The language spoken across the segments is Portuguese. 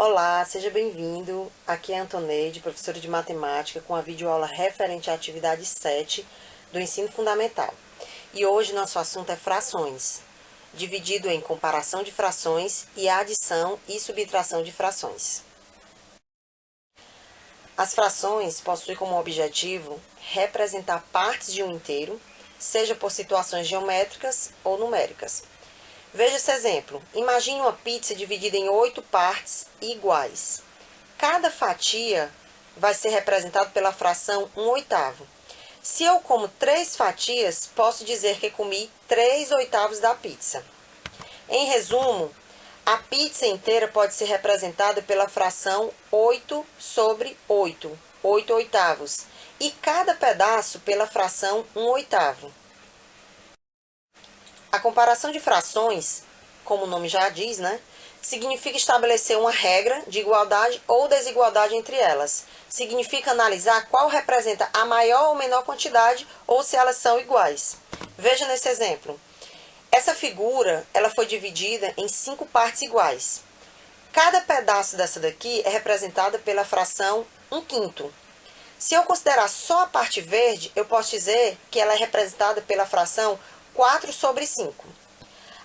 Olá, seja bem-vindo. Aqui é a Antoneide, professora de matemática, com a videoaula referente à atividade 7 do ensino fundamental. E hoje nosso assunto é frações, dividido em comparação de frações e adição e subtração de frações. As frações possuem como objetivo representar partes de um inteiro, seja por situações geométricas ou numéricas. Veja esse exemplo. Imagine uma pizza dividida em 8 partes iguais. Cada fatia vai ser representada pela fração 1/8. Se eu como 3 fatias, posso dizer que comi 3/8 da pizza. Em resumo, a pizza inteira pode ser representada pela fração 8/8, 8/8, e cada pedaço pela fração 1/8. A comparação de frações, como o nome já diz, significa estabelecer uma regra de igualdade ou desigualdade entre elas. Significa analisar qual representa a maior ou menor quantidade ou se elas são iguais. Veja nesse exemplo. Essa figura ela foi dividida em 5 partes iguais. Cada pedaço dessa daqui é representada pela fração 1/5. Se eu considerar só a parte verde, eu posso dizer que ela é representada pela fração 4/5.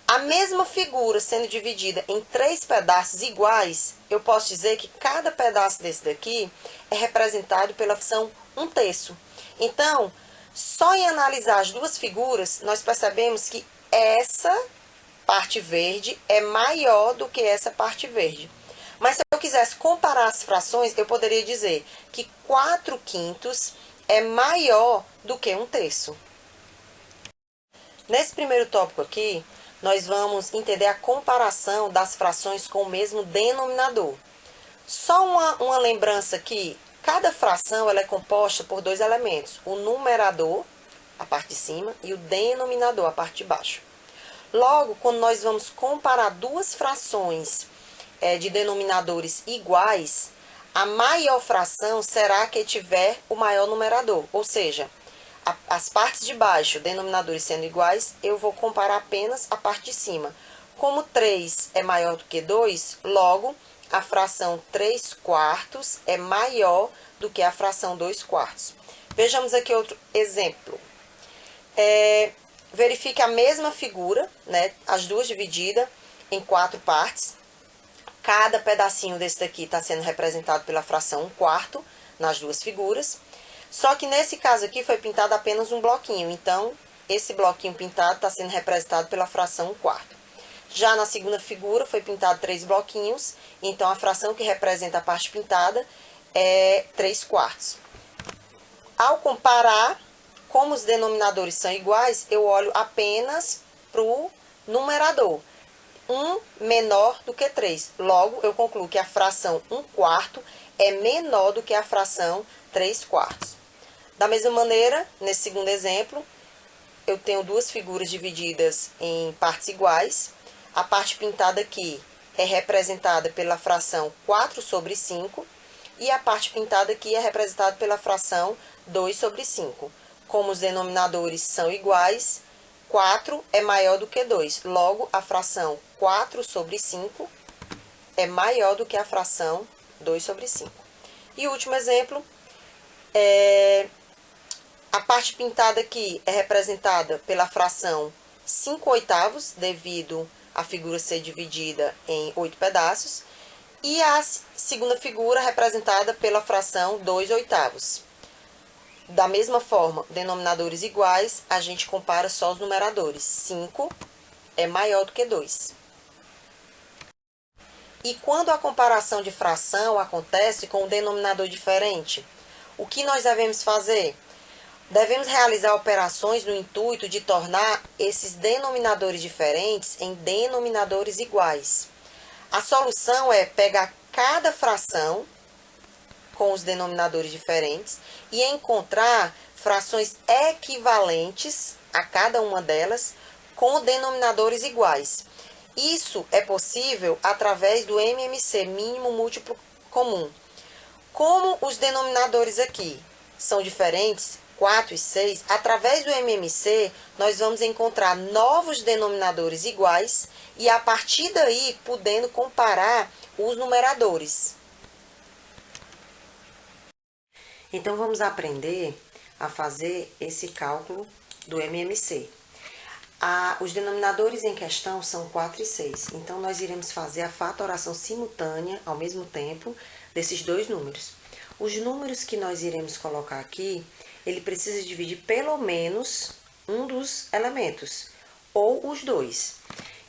A mesma figura sendo dividida em 3 pedaços iguais, eu posso dizer que cada pedaço desse daqui é representado pela fração 1/3. Então, só em analisar as duas figuras, nós percebemos que essa parte verde é maior do que essa parte verde. Mas se eu quisesse comparar as frações, eu poderia dizer que 4/5 é maior do que 1/3. Nesse primeiro tópico aqui, nós vamos entender a comparação das frações com o mesmo denominador. Só uma lembrança aqui, cada fração ela é composta por 2 elementos, o numerador, a parte de cima, e o denominador, a parte de baixo. Logo, quando nós vamos comparar duas frações de denominadores iguais, a maior fração será a que tiver o maior numerador, ou seja, as partes de baixo, denominadores sendo iguais, eu vou comparar apenas a parte de cima. Como 3 é maior do que 2, logo, a fração 3/4 é maior do que a fração 2/4. Vejamos aqui outro exemplo. Verifique a mesma figura, as duas divididas em 4 partes. Cada pedacinho desse daqui está sendo representado pela fração 1/4 nas duas figuras. Só que nesse caso aqui foi pintado apenas um bloquinho, então esse bloquinho pintado está sendo representado pela fração 1/4. Já na segunda figura foi pintado 3 bloquinhos, então a fração que representa a parte pintada é 3/4. Ao comparar, como os denominadores são iguais, eu olho apenas para o numerador. 1 menor do que 3. Logo, eu concluo que a fração 1/4 é menor do que a fração 3/4. Da mesma maneira, nesse segundo exemplo, eu tenho duas figuras divididas em partes iguais. A parte pintada aqui é representada pela fração 4/5 e a parte pintada aqui é representada pela fração 2/5. Como os denominadores são iguais, 4 é maior do que 2. Logo, a fração 4/5 é maior do que a fração 2/5. E o último exemplo, a parte pintada aqui é representada pela fração 5/8, devido a figura ser dividida em 8 pedaços. E a segunda figura representada pela fração 2/8. Da mesma forma, denominadores iguais, a gente compara só os numeradores. 5 é maior do que 2. E quando a comparação de fração acontece com um denominador diferente, o que nós devemos fazer? Devemos realizar operações no intuito de tornar esses denominadores diferentes em denominadores iguais. A solução é pegar cada fração com os denominadores diferentes e encontrar frações equivalentes a cada uma delas com denominadores iguais. Isso é possível através do MMC, mínimo múltiplo comum. Como os denominadores aqui são diferentes, 4 e 6, através do MMC, nós vamos encontrar novos denominadores iguais e, a partir daí, podendo comparar os numeradores. Então, vamos aprender a fazer esse cálculo do MMC. Os denominadores em questão são 4 e 6. Então, nós iremos fazer a fatoração simultânea, ao mesmo tempo, desses dois números. Os números que nós iremos colocar aqui, ele precisa dividir pelo menos um dos elementos, ou os dois.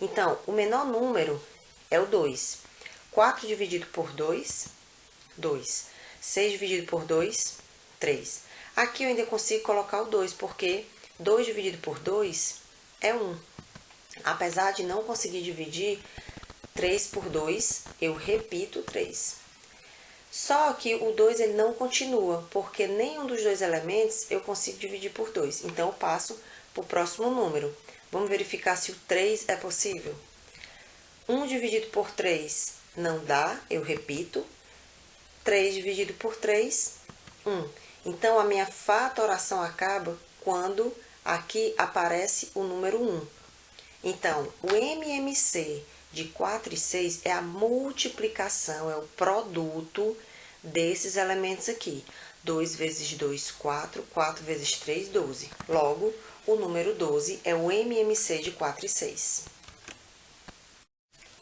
Então, o menor número é o 2. 4 dividido por 2, 2. 6 dividido por 2, 3. Aqui eu ainda consigo colocar o 2, porque 2 dividido por 2 é 1. Apesar de não conseguir dividir 3 por 2, eu repito 3. Só que o 2 ele não continua, porque nenhum dos dois elementos eu consigo dividir por 2. Então, eu passo para o próximo número. Vamos verificar se o 3 é possível. 1 dividido por 3 não dá, eu repito. 3 dividido por 3, 1. Então, a minha fatoração acaba quando aqui aparece o número 1. Então, o MMC de 4 e 6 é a multiplicação, é o produto desses elementos aqui. 2 vezes 2, 4. 4 vezes 3, 12. Logo, o número 12 é o MMC de 4 e 6.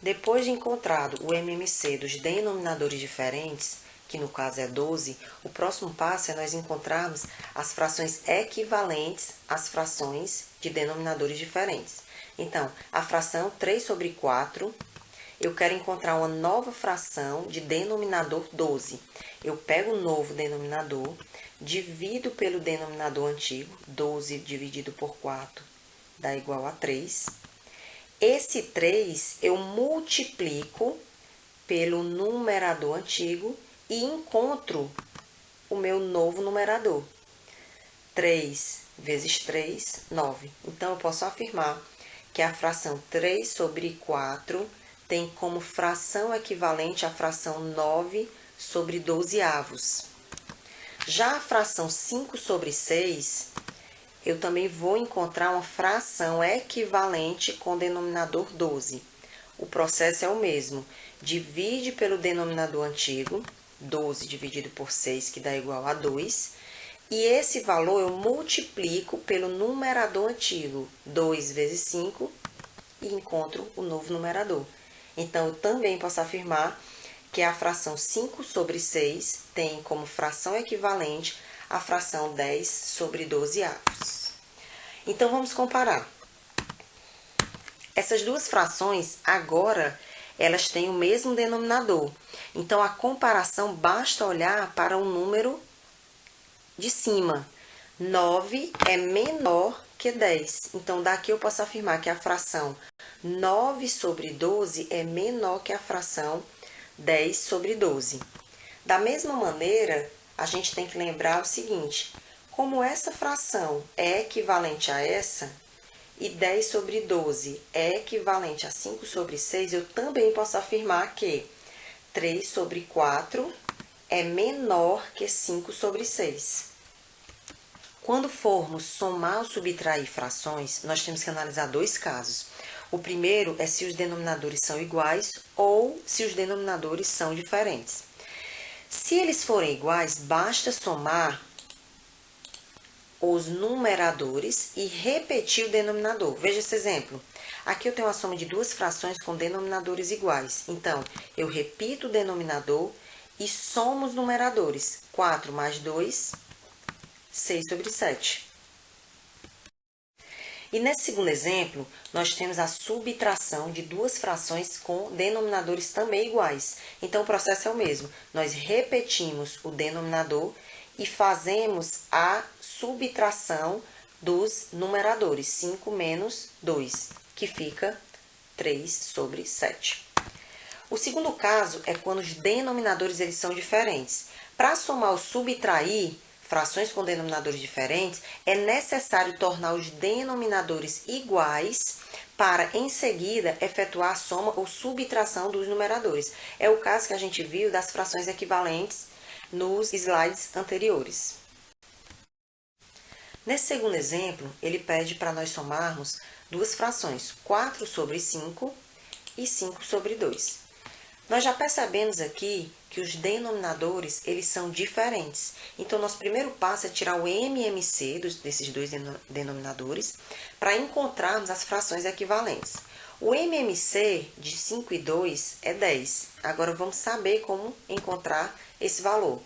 Depois de encontrado o MMC dos denominadores diferentes, que no caso é 12, o próximo passo é nós encontrarmos as frações equivalentes às frações de denominadores diferentes. Então, a fração 3 sobre 4, eu quero encontrar uma nova fração de denominador 12. Eu pego o novo denominador, divido pelo denominador antigo, 12 dividido por 4 dá igual a 3. Esse 3 eu multiplico pelo numerador antigo e encontro o meu novo numerador. 3 vezes 3, 9. Então, eu posso afirmar que a fração 3 sobre 4 tem como fração equivalente a fração 9 sobre 12avos. Já a fração 5 sobre 6, eu também vou encontrar uma fração equivalente com o denominador 12. O processo é o mesmo. Divide pelo denominador antigo, 12 dividido por 6, que dá igual a 2. E esse valor eu multiplico pelo numerador antigo, 2 vezes 5, e encontro o novo numerador. Então, eu também posso afirmar que a fração 5 sobre 6 tem como fração equivalente a fração 10 sobre 12avos. Então, vamos comparar. Essas duas frações, agora, elas têm o mesmo denominador. Então, a comparação basta olhar para o número de cima. 9 é menor que 10. Então, daqui eu posso afirmar que a fração 9 sobre 12 é menor que a fração 10 sobre 12. Da mesma maneira, a gente tem que lembrar o seguinte: como essa fração é equivalente a essa, e 10 sobre 12 é equivalente a 5 sobre 6, eu também posso afirmar que 3 sobre 4 é menor que 5 sobre 6. Quando formos somar ou subtrair frações, nós temos que analisar dois casos. O primeiro é se os denominadores são iguais ou se os denominadores são diferentes. Se eles forem iguais, basta somar os numeradores e repetir o denominador. Veja esse exemplo. Aqui eu tenho a soma de duas frações com denominadores iguais. Então, eu repito o denominador e somo os numeradores. 4 mais 2, 6 sobre 7. E nesse segundo exemplo, nós temos a subtração de duas frações com denominadores também iguais. Então, o processo é o mesmo. Nós repetimos o denominador e fazemos a subtração dos numeradores. 5 menos 2, que fica 3 sobre 7. O segundo caso é quando os denominadores eles são diferentes. Para somar ou subtrair frações com denominadores diferentes, é necessário tornar os denominadores iguais para, em seguida, efetuar a soma ou subtração dos numeradores. É o caso que a gente viu das frações equivalentes nos slides anteriores. Nesse segundo exemplo, ele pede para nós somarmos duas frações, 4 sobre 5 e 5 sobre 2. Nós já percebemos aqui que os denominadores, eles são diferentes. Então, nosso primeiro passo é tirar o MMC desses dois denominadores para encontrarmos as frações equivalentes. O MMC de 5 e 2 é 10. Agora, vamos saber como encontrar esse valor.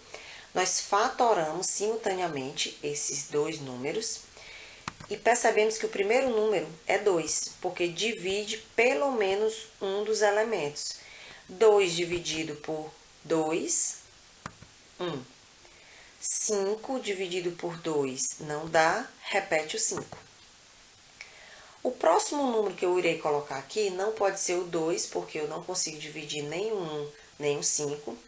Nós fatoramos simultaneamente esses dois números e percebemos que o primeiro número é 2, porque divide pelo menos um dos elementos. 2 dividido por 2, 1. 5 dividido por 2 não dá, repete o 5. O próximo número que eu irei colocar aqui não pode ser o 2, porque eu não consigo dividir nem o 1, nem o 5.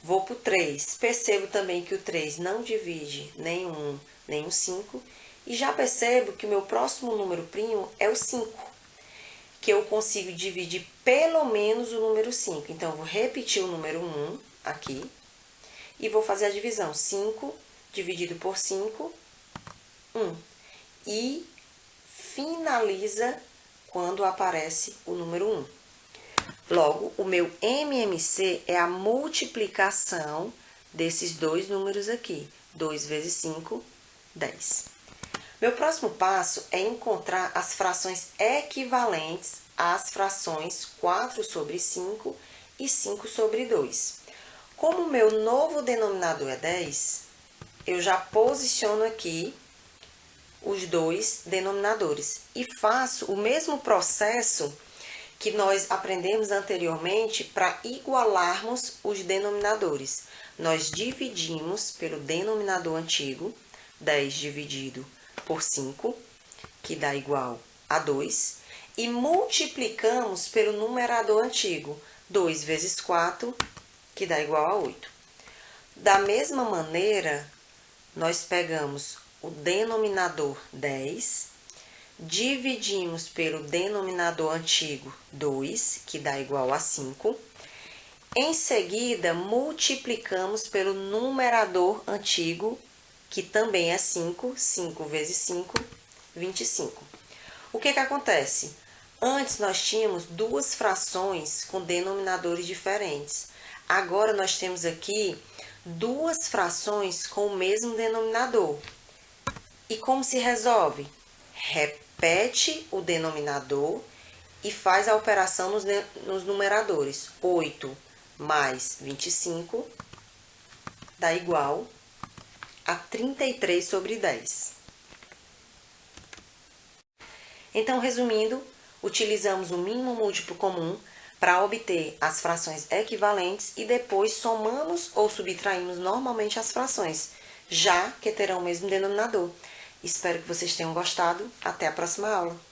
Vou para o 3. Percebo também que o 3 não divide nem o 1, nem o 5. E já percebo que o meu próximo número primo é o 5, que eu consigo dividir pelo menos o número 5. Então, eu vou repetir o número 1 aqui e vou fazer a divisão. 5 dividido por 5, 1. E finaliza quando aparece o número 1. Logo, o meu MMC é a multiplicação desses dois números aqui. 2 vezes 5, 10. Meu próximo passo é encontrar as frações equivalentes às frações 4 sobre 5 e 5 sobre 2. Como o meu novo denominador é 10, eu já posiciono aqui os dois denominadores e faço o mesmo processo que nós aprendemos anteriormente para igualarmos os denominadores. Nós dividimos pelo denominador antigo, 10 dividido por 5, que dá igual a 2, e multiplicamos pelo numerador antigo, 2 vezes 4, que dá igual a 8. Da mesma maneira, nós pegamos o denominador 10, dividimos pelo denominador antigo 2, que dá igual a 5. Em seguida, multiplicamos pelo numerador antigo, que também é 5. 5 vezes 5, 25. O que acontece? Antes nós tínhamos duas frações com denominadores diferentes. Agora nós temos aqui duas frações com o mesmo denominador. E como se resolve? Repete o denominador e faz a operação nos numeradores. 8 mais 25 dá igual a 33 sobre 10. Então, resumindo, utilizamos o mínimo múltiplo comum para obter as frações equivalentes e depois somamos ou subtraímos normalmente as frações, já que terão o mesmo denominador. Espero que vocês tenham gostado. Até a próxima aula!